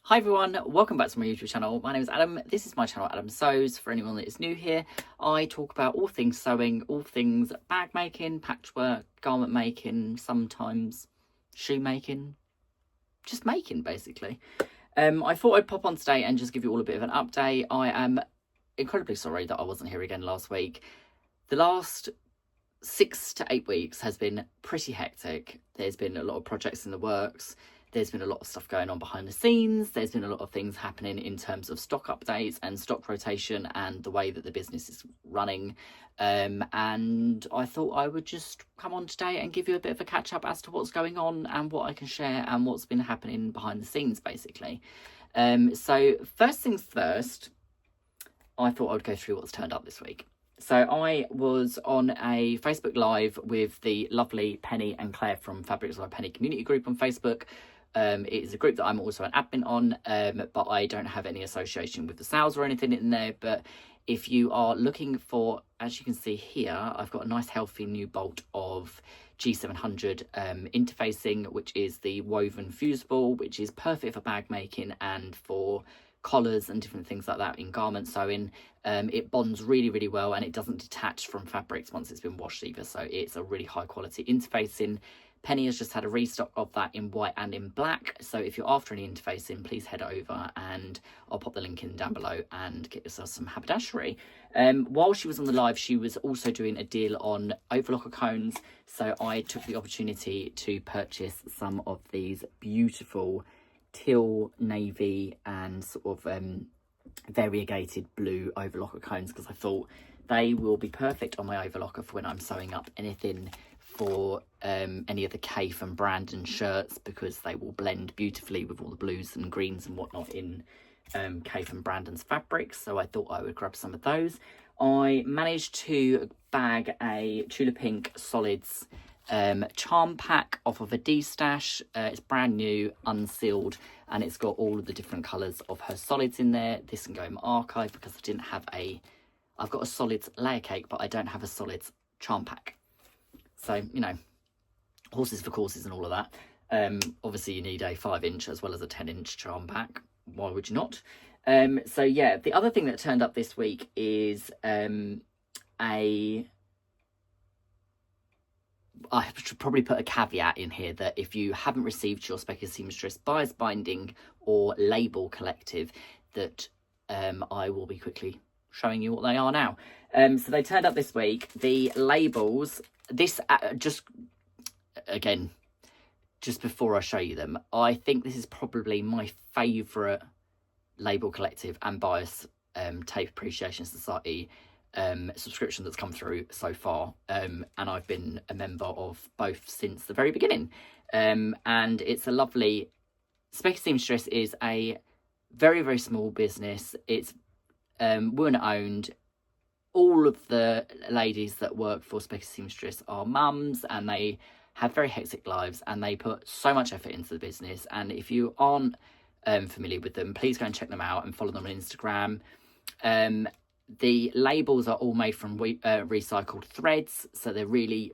Hi everyone, welcome back to my YouTube channel. My name is Adam. This is my channel, Adam Sews. For anyone that is new here, I talk about all things sewing, all things bag making, patchwork, garment making, sometimes shoe making, just making basically. I thought I'd pop on today and just give you all a bit of an update. I am incredibly sorry that I wasn't here again last week. The last 6 to 8 weeks has been pretty hectic. There's been a lot of projects in the works. There's been a lot of stuff going on behind the scenes. There's been a lot of things happening in terms of stock updates and stock rotation and the way that the business is running. And I thought I would just come on today and give you a bit of a catch up as to what's going on and what I can share and what's been happening behind the scenes, basically. So first things first, I thought I would go through what's turned up this week. So I was on a Facebook Live with the lovely Penny and Claire from Fabrics by Penny community group on Facebook. It is a group that I'm also an admin on, but I don't have any association with the sales or anything in there. But if you are looking for, as you can see here, I've got a nice healthy new bolt of G700 interfacing, which is the woven fusible, which is perfect for bag making and for collars and different things like that in garment sewing. It bonds really well, and it doesn't detach from fabrics once it's been washed either, so it's a really high quality interfacing. Penny has just had a restock of that in white and in black, so if you're after any interfacing, please head over and I'll pop the link in down below and get yourself some haberdashery. While she was on the live, she was also doing a deal on overlocker cones, so I took the opportunity to purchase some of these beautiful teal, navy and sort of variegated blue overlocker cones, because I thought they will be perfect on my overlocker for when I'm sewing up anything for any of the Cafe and Brandon shirts, because they will blend beautifully with all the blues and greens and whatnot in Cafe and Brandon's fabrics. So I thought I would grab some of those. I managed to bag a Tula Pink Solids charm pack off of a D-stash. It's brand new, unsealed, and it's got all of the different colours of her solids in there. This can go in my archive because I didn't have I've got a solids layer cake, but I don't have a solids charm pack. So, you know, horses for courses and all of that. Obviously you need a 5-inch as well as a 10-inch charm pack. Why would you not? So yeah, the other thing that turned up this week is I should probably put a caveat in here that if you haven't received your Specky Seamstress Buyer's Binding or Label Collective, that I will be quickly showing you what they are now. So they turned up this week. The labels, this just before I show you them, I think this is probably my favourite Label Collective and Bias Tape Appreciation Society subscription that's come through so far, and I've been a member of both since the very beginning, and it's a lovely. Specky Seamstress is a very small business. It's women owned. All of the ladies that work for Specky Seamstress are mums, and they have very hectic lives, and they put so much effort into the business. And if you aren't familiar with them, please go and check them out and follow them on Instagram. The labels are all made from recycled threads, so they're really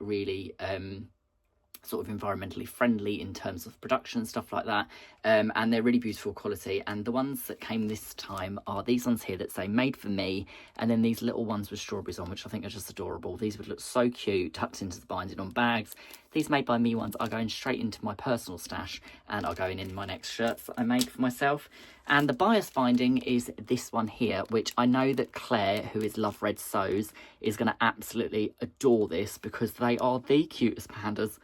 sort of environmentally friendly in terms of production and stuff like that, and they're really beautiful quality. And the ones that came this time are these ones here that say made for me, and then these little ones with strawberries on, which I think are just adorable. These would look so cute tucked into the binding on bags. These made by me ones are going straight into my personal stash and are going in my next shirts that I made for myself. And the bias binding is this one here, which I know that Claire, who is Love Red Sews, is going to absolutely adore this, because they are the cutest pandas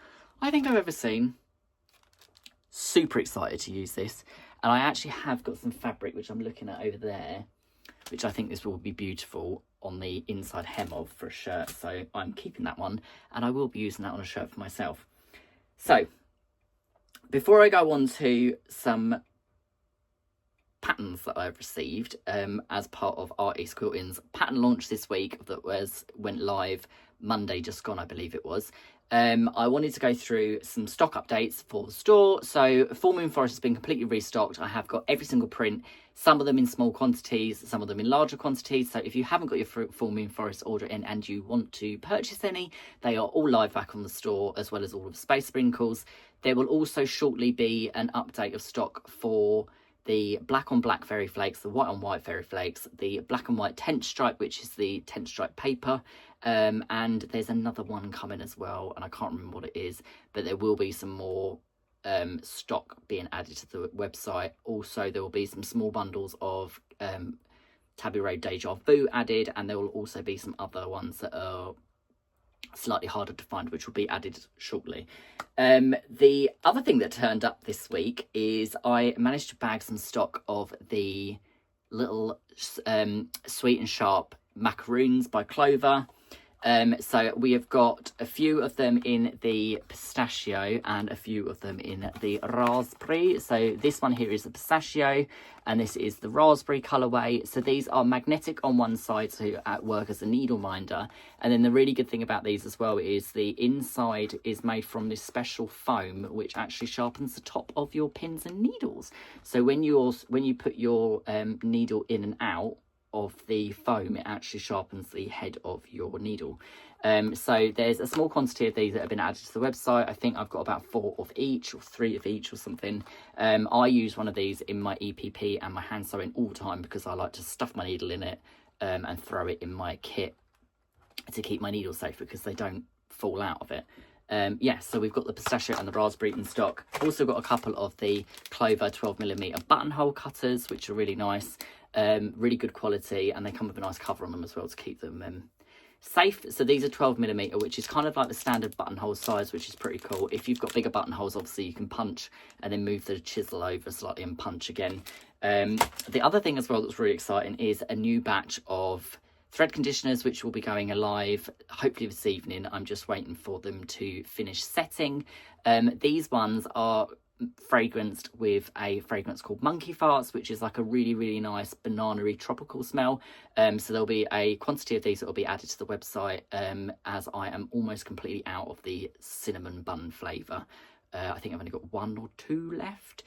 I think I've ever seen. Super excited to use this. And I actually have got some fabric, which I'm looking at over there, which I think this will be beautiful on the inside hem of for a shirt. So I'm keeping that one, and I will be using that on a shirt for myself. So before I go on to some patterns that I've received as part of Art East Quilting's pattern launch this week that went live Monday just gone, I believe it was. I wanted to go through some stock updates for the store. So Full Moon Forest has been completely restocked. I have got every single print, some of them in small quantities, some of them in larger quantities. So if you haven't got your Full Moon Forest order in and you want to purchase any, they are all live back on the store, as well as all of the Space Sprinkles. There will also shortly be an update of stock for the black on black fairy flakes, the white on white fairy flakes, the black and white tent stripe, which is the tent stripe paper, and there's another one coming as well, and I can't remember what it is, but there will be some more stock being added to the website. Also, there will be some small bundles of Tabby Road Deja Vu added, and there will also be some other ones that are slightly harder to find, which will be added shortly. The other thing that turned up this week is I managed to bag some stock of the little Sweet and Sharp macaroons by Clover. So we have got a few of them in the pistachio and a few of them in the raspberry. So this one here is the pistachio and this is the raspberry colourway. So these are magnetic on one side to work as a needle minder. And then the really good thing about these as well is the inside is made from this special foam which actually sharpens the top of your pins and needles. So when you put your needle in and out of the foam, it actually sharpens the head of your needle. So there's a small quantity of these that have been added to the website. I think I've got about 4 of each or 3 of each or something. I use one of these in my EPP and my hand sewing all the time because I like to stuff my needle in it and throw it in my kit to keep my needles safe because they don't fall out of it. Yeah, so we've got the pistachio and the raspberry in stock. Also got a couple of the Clover 12mm buttonhole cutters, which are really nice. Really good quality, and they come with a nice cover on them as well to keep them safe. So these are 12mm, which is kind of like the standard buttonhole size, which is pretty cool. If you've got bigger buttonholes, obviously you can punch and then move the chisel over slightly and punch again. The other thing as well that's really exciting is a new batch of thread conditioners, which will be going live hopefully this evening. I'm just waiting for them to finish setting. These ones are fragranced with a fragrance called Monkey Farts, which is like a really nice banana-y tropical smell. So there'll be a quantity of these that will be added to the website, as I am almost completely out of the cinnamon bun flavour. I think I've only got 1 or 2 left.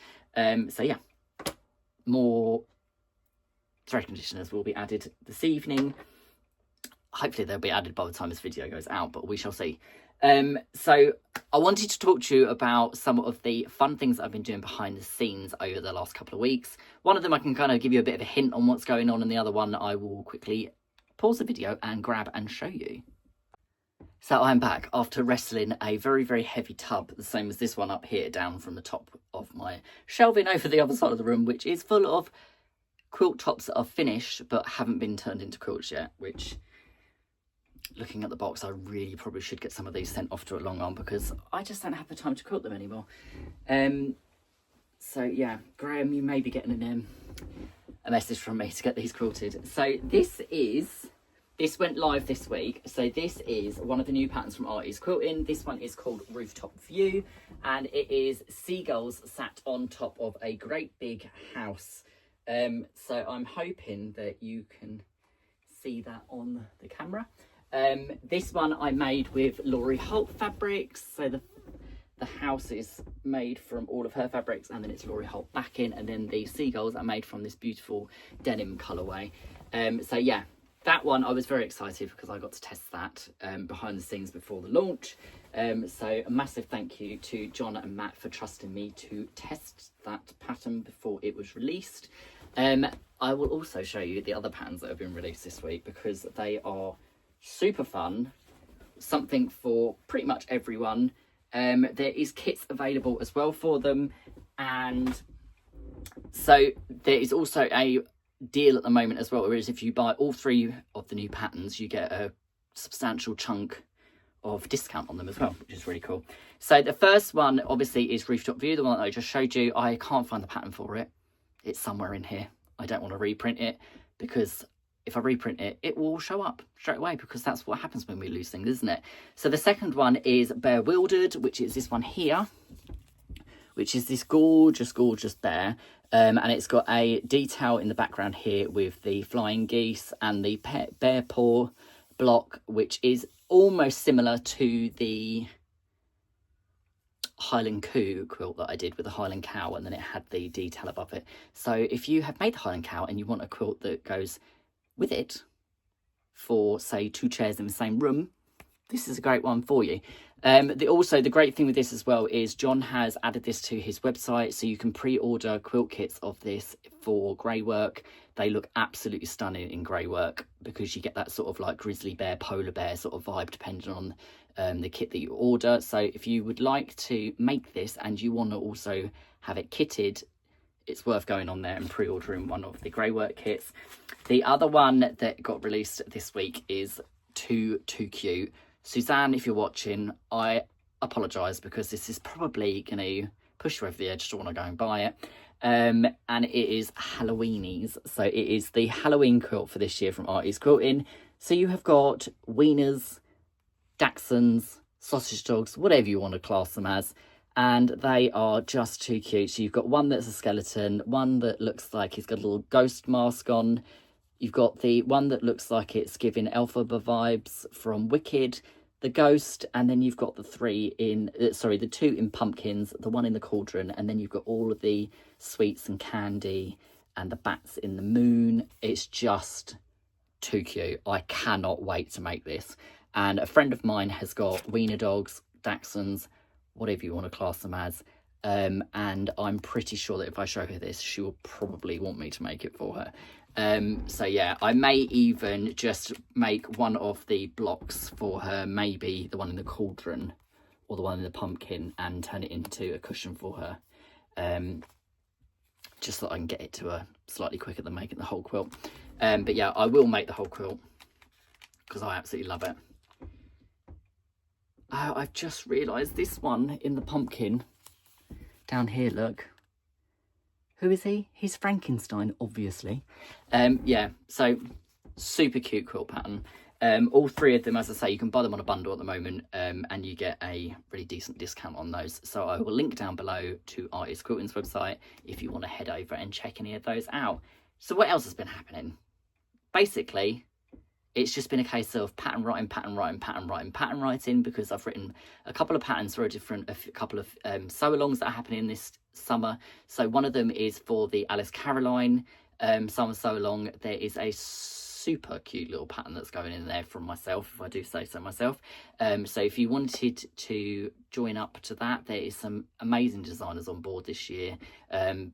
So yeah, more thread conditioners will be added this evening. Hopefully they'll be added by the time this video goes out, but we shall see. So I wanted to talk to you about some of the fun things I've been doing behind the scenes over the last couple of weeks. One of them I can kind of give you a bit of a hint on what's going on, and the other one I will quickly pause the video and grab and show you. So I'm back after wrestling a very heavy tub, the same as this one up here, down from the top of my shelving over the other side of the room, which is full of quilt tops that are finished but haven't been turned into quilts yet, which, looking at the box, I really probably should get some of these sent off to a long arm because I just don't have the time to quilt them anymore. So yeah, Graham, you may be getting a message from me to get these quilted. So this went live this week. So this is one of the new patterns from Artie's Quilting. This one is called Rooftop View, and it is seagulls sat on top of a great big house. So I'm hoping that you can see that on the camera. This one I made with Laurie Holt fabrics. So the house is made from all of her fabrics, and then it's Laurie Holt backing, and then the seagulls are made from this beautiful denim colourway. So yeah, that one I was very excited because I got to test that behind the scenes before the launch. So a massive thank you to John and Matt for trusting me to test that pattern before it was released. I will also show you the other patterns that have been released this week because they are super fun, something for pretty much everyone. There is kits available as well for them, and so there is also a deal at the moment as well, whereas if you buy all 3 of the new patterns you get a substantial chunk of discount on them as well, which is really cool. So the first one obviously is Rooftop View, the one that I just showed you. I can't find the pattern for it. It's somewhere in here. I don't want to reprint it because if I reprint it, it will show up straight away because that's what happens when we lose things, isn't it? So the second one is Bewildered, which is this one here, which is this gorgeous bear. And it's got a detail in the background here with the flying geese and the bear paw block, which is almost similar to the Highland Coo quilt that I did with the Highland Cow, and then it had the detail above it. So if you have made the Highland Cow and you want a quilt that goes with it for, say, 2 chairs in the same room, this is a great one for you. Also, the great thing with this as well is John has added this to his website, so you can pre-order quilt kits of this for grey work. They look absolutely stunning in grey work because you get that sort of like grizzly bear, polar bear sort of vibe depending on the kit that you order. So if you would like to make this and you want to also have it kitted, it's worth going on there and pre-ordering one of the grey work kits. The other one that got released this week is too cute. Suzanne, if you're watching, I apologise because this is probably going to push you over the edge to want to go and buy it. And it is Halloweenies. So it is the Halloween quilt for this year from Artie's Quilting. So you have got wieners, dachshunds, sausage dogs, whatever you want to class them as. And they are just too cute. So you've got one that's a skeleton, one that looks like he's got a little ghost mask on. You've got the one that looks like it's giving Elphaba vibes from Wicked, the ghost, and then you've got the two in pumpkins, the one in the cauldron, and then you've got all of the sweets and candy and the bats in the moon. It's just too cute. I cannot wait to make this. And a friend of mine has got wiener dogs, dachshunds, whatever you want to class them as. And I'm pretty sure that if I show her this, she will probably want me to make it for her. So yeah, I may even just make one of the blocks for her, maybe the one in the cauldron or the one in the pumpkin, and turn it into a cushion for her. Just so I can get it to her slightly quicker than making the whole quilt. But yeah, I will make the whole quilt because I absolutely love it. Oh, I've just realised this one in the pumpkin down here, look. Who is he? He's Frankenstein, obviously. Yeah, so super cute quilt pattern. All three of them, as I say, you can buy them on a bundle at the moment, and you get a really decent discount on those. So I will link down below to Artie's Quilting's website if you want to head over and check any of those out. So what else has been happening? Basically, it's just been a case of pattern writing, because I've written a couple of patterns for a couple of sew-alongs that are happening this summer. So one of them is for the Alice Caroline summer sew-along. There is a super cute little pattern that's going in there from myself, if I do say so myself. So if you wanted to join up to that, there is some amazing designers on board this year.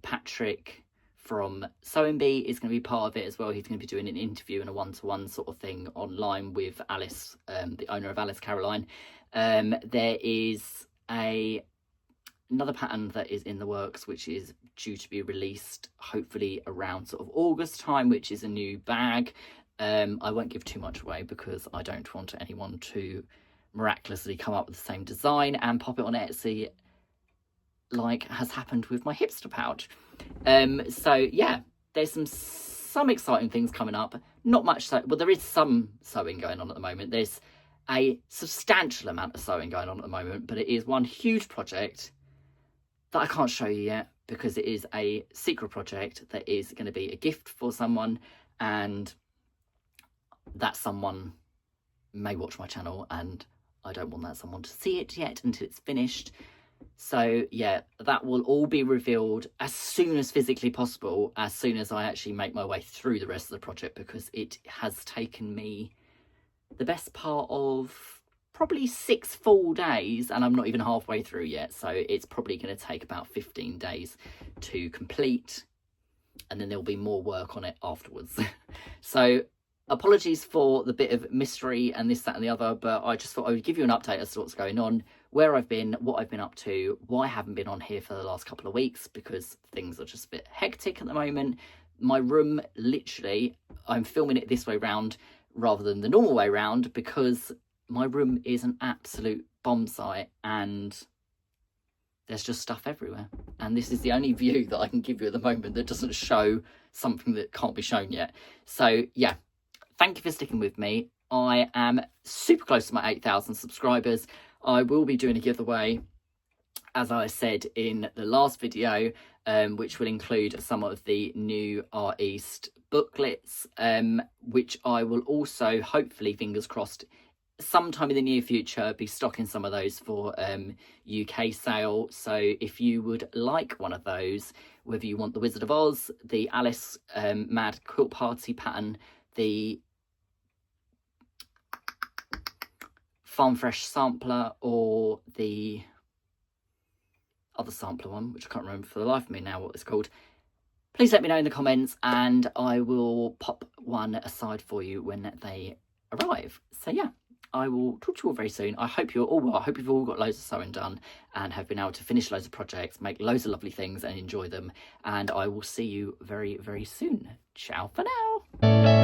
Patrick from Sewing Bee is going to be part of it as well. He's going to be doing an interview and a one-to-one sort of thing online with Alice, the owner of Alice Caroline. There is another pattern that is in the works, which is due to be released hopefully around sort of August time, which is a new bag. I won't give too much away because I don't want anyone to miraculously come up with the same design and pop it on Etsy like has happened with my hipster pouch. So yeah, there's some exciting things coming up. Not much so, well, there is some sewing going on at the moment. There's a substantial amount of sewing going on at the moment, but it is one huge project that I can't show you yet because it is a secret project that is going to be a gift for someone, and that someone may watch my channel and I don't want that someone to see it yet until it's finished. So yeah, that will all be revealed as soon as physically possible, as soon as I actually make my way through the rest of the project, because it has taken me the best part of probably 6 full days and I'm not even halfway through yet. So it's probably going to take about 15 days to complete, and then there'll be more work on it afterwards. So apologies for the bit of mystery and this, that and the other, but I just thought I would give you an update as to what's going on, where I've been, what I've been up to, why I haven't been on here for the last couple of weeks, because things are just a bit hectic at the moment. My room, literally, I'm filming it this way round rather than the normal way round because my room is an absolute bomb site and there's just stuff everywhere. And this is the only view that I can give you at the moment that doesn't show something that can't be shown yet. So yeah, thank you for sticking with me. I am super close to my 8,000 subscribers. I will be doing a giveaway, as I said in the last video, which will include some of the new Art East booklets, which I will also, hopefully, fingers crossed, sometime in the near future be stocking some of those for UK sale. So if you would like one of those, whether you want the Wizard of Oz, the Alice Mad Quilt Party pattern, the Farm Fresh sampler or the other sampler one, which I can't remember for the life of me now what it's called, please let me know in the comments and I will pop one aside for you when they arrive. So yeah, I will talk to you all very soon. I hope you're all well. I hope you've all got loads of sewing done and have been able to finish loads of projects, make loads of lovely things and enjoy them. And I will see you very, very soon. Ciao for now.